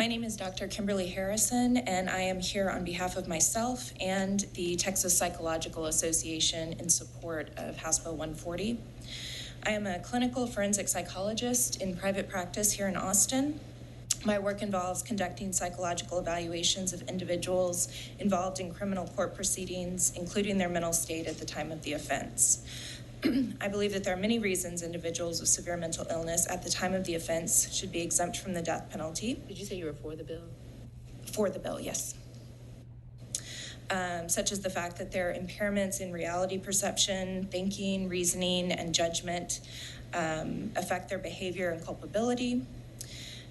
My name is Dr. Kimberly Harrison, and I am here on behalf of myself and the Texas Psychological Association in support of House Bill 140. I am a clinical forensic psychologist in private practice here in Austin. My work involves conducting psychological evaluations of individuals involved in criminal court proceedings, including their mental state at the time of the offense. I believe that there are many reasons individuals with severe mental illness at the time of the offense should be exempt from the death penalty. Did you say you were for the bill? For the bill, yes. Such as the fact that there are impairments in reality perception, thinking, reasoning, and judgment affect their behavior and culpability.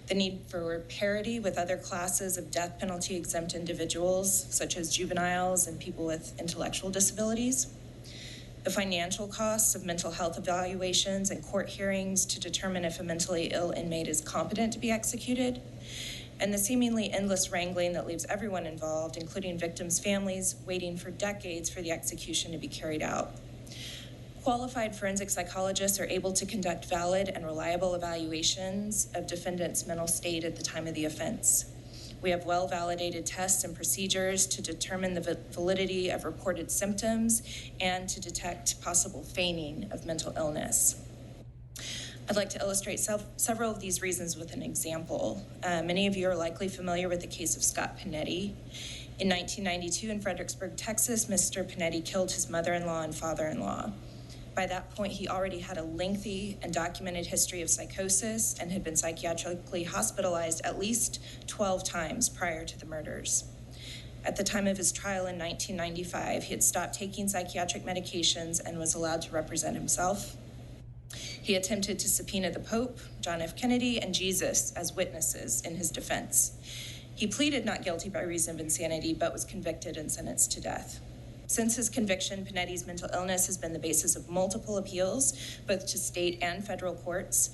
The need for parity with other classes of death penalty exempt individuals, such as juveniles and people with intellectual disabilities. The financial costs of mental health evaluations and court hearings to determine if a mentally ill inmate is competent to be executed, and the seemingly endless wrangling that leaves everyone involved, including victims' families, waiting for decades for the execution to be carried out. Qualified forensic psychologists are able to conduct valid and reliable evaluations of defendants' mental state at the time of the offense. We have well-validated tests and procedures to determine the validity of reported symptoms and to detect possible feigning of mental illness. I'd like to illustrate several of these reasons with an example. Many of you are likely familiar with the case of Scott Panetti. In 1992 in Fredericksburg, Texas, Mr. Panetti killed his mother-in-law and father-in-law. By that point, he already had a lengthy and documented history of psychosis and had been psychiatrically hospitalized at least 12 times prior to the murders. At the time of his trial in 1995, he had stopped taking psychiatric medications and was allowed to represent himself. He attempted to subpoena the Pope, John F. Kennedy, and Jesus as witnesses in his defense. He pleaded not guilty by reason of insanity, but was convicted and sentenced to death. Since his conviction, Panetti's mental illness has been the basis of multiple appeals, both to state and federal courts.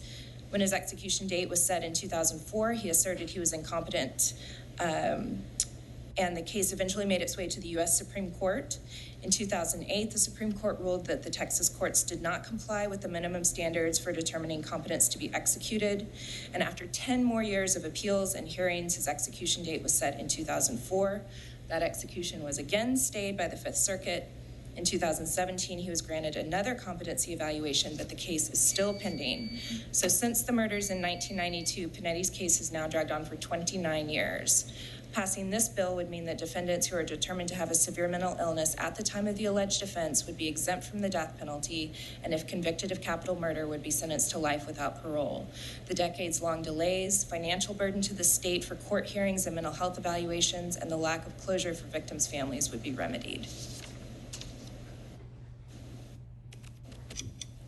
When his execution date was set in 2004, he asserted he was incompetent, and the case eventually made its way to the U.S. Supreme Court. In 2008, the Supreme Court ruled that the Texas courts did not comply with the minimum standards for determining competence to be executed, and after 10 more years of appeals and hearings, his execution date was set in 2004. That execution was again stayed by the Fifth Circuit. In 2017, he was granted another competency evaluation, but the case is still pending. So since the murders in 1992, Panetti's case has now dragged on for 29 years. Passing this bill would mean that defendants who are determined to have a severe mental illness at the time of the alleged offense would be exempt from the death penalty, and if convicted of capital murder, would be sentenced to life without parole. The decades-long delays, financial burden to the state for court hearings and mental health evaluations, and the lack of closure for victims' families would be remedied.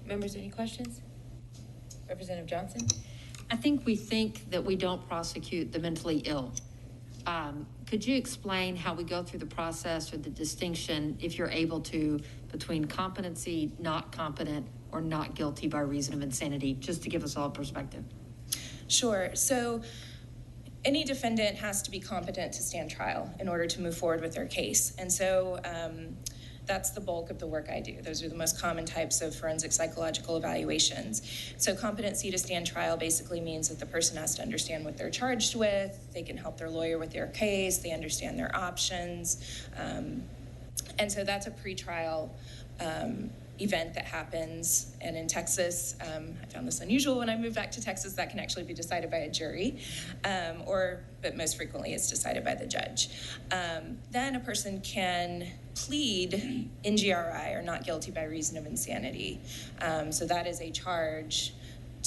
Members, any questions? Representative Johnson? I think that we don't prosecute the mentally ill. Could you explain how we go through the process or the distinction, if you're able to, between competency, not competent, or not guilty by reason of insanity, just to give us all perspective? Sure. So any defendant has to be competent to stand trial in order to move forward with their case. And so that's the bulk of the work I do. Those are the most common types of forensic psychological evaluations. So competency to stand trial basically means that the person has to understand what they're charged with, they can help their lawyer with their case, they understand their options. And so that's a pretrial event that happens. And in Texas, I found this unusual when I moved back to Texas, that can actually be decided by a jury, but most frequently it's decided by the judge. Then a person can plead NGRI, or not guilty by reason of insanity. So that is a charge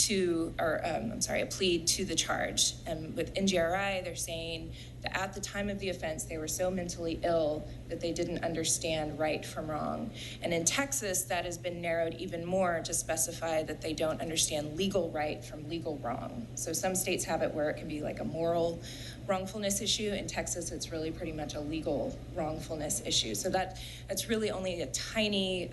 a plea to the charge. And with NGRI, they're saying that at the time of the offense, they were so mentally ill that they didn't understand right from wrong. And in Texas, that has been narrowed even more to specify that they don't understand legal right from legal wrong. So some states have it where it can be like a moral wrongfulness issue. In Texas, it's really pretty much a legal wrongfulness issue. So that's really only a tiny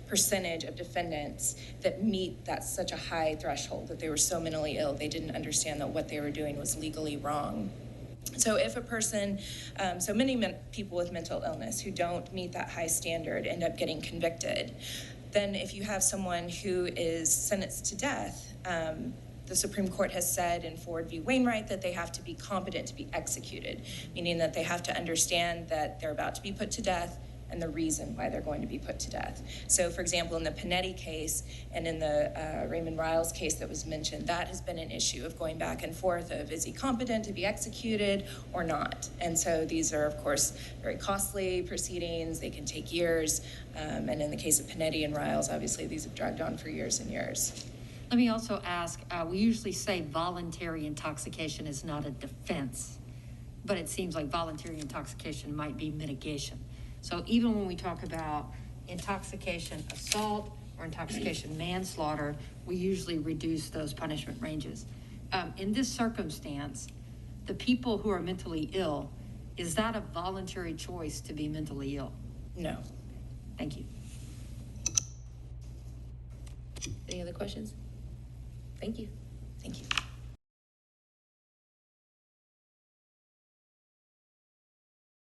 percentage of defendants that meet that such a high threshold, that they were so mentally ill they didn't understand that what they were doing was legally wrong. So if a person, so many people with mental illness who don't meet that high standard end up getting convicted. Then if you have someone who is sentenced to death, the Supreme Court has said in Ford v. Wainwright that they have to be competent to be executed, meaning that they have to understand that they're about to be put to death and the reason why they're going to be put to death. So, for example, in the Panetti case and in the Raymond Riles case that was mentioned, that has been an issue of going back and forth of, is he competent to be executed or not? And so these are, of course, very costly proceedings. They can take years. And in the case of Panetti and Riles, obviously, these have dragged on for years and years. Let me also ask, we usually say voluntary intoxication is not a defense, but it seems like voluntary intoxication might be mitigation. So even when we talk about intoxication assault or intoxication manslaughter, we usually reduce those punishment ranges. In this circumstance, the people who are mentally ill, is that a voluntary choice to be mentally ill? No. Thank you. Any other questions? Thank you.